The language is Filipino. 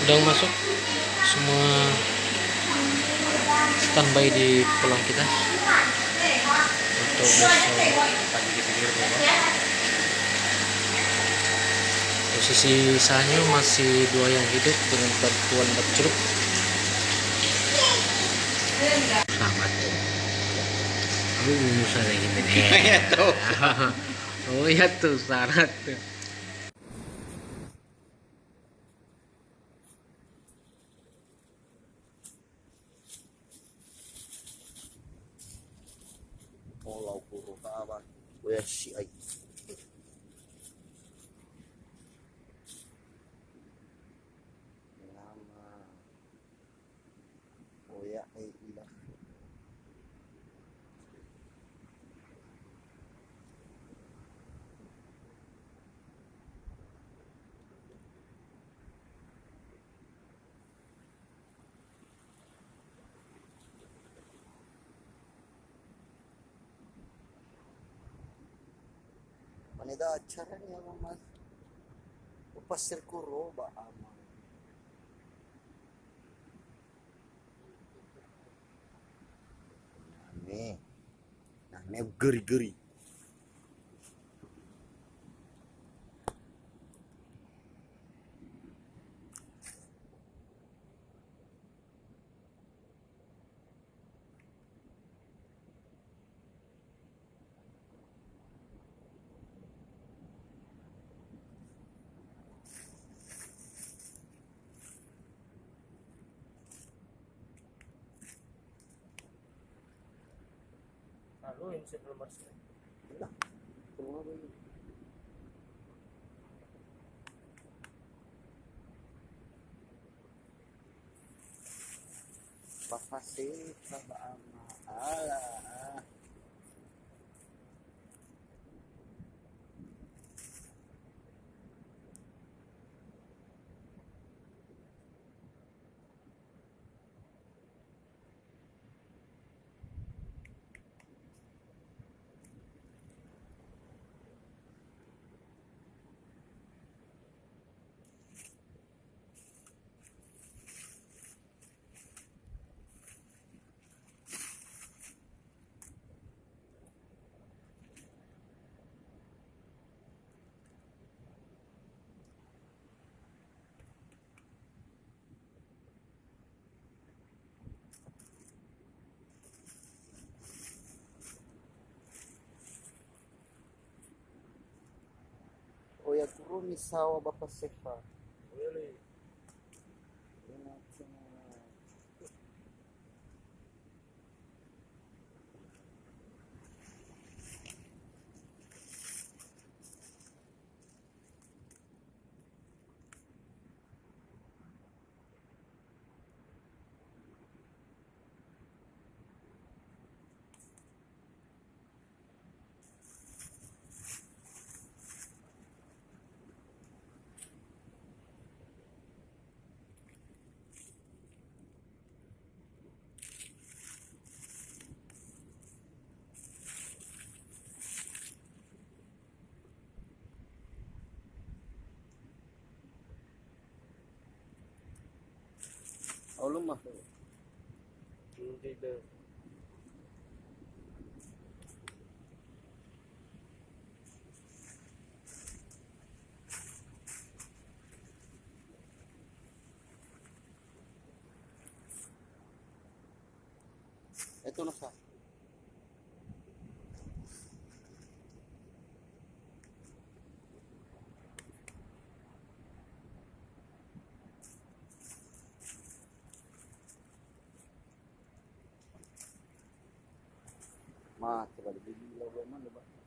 sedang masuk semua standby di pulang kita untuk besok pagi di pinggir bawah. Posisi Sanyo masih 2 yang hidup dengan bantuan berceruk. Selamat tuh. Musa lagi nih. Ya tuh. Oh ya tuh syarat tuh. Olau puro kawan. Wes si ay. Nama. Oya ay ilah. Manida acara niya mas. Upasir kuro ba ama. Name geri-geri. Lalu yang bisa nomor Lah, semua ini. Papasir ba ama. Ala. Oya kuro ni sawa bapa sefa. Really? Aulo mah. Hindi daw. Ito na sa. Ma, coba dibilang mana, Pak?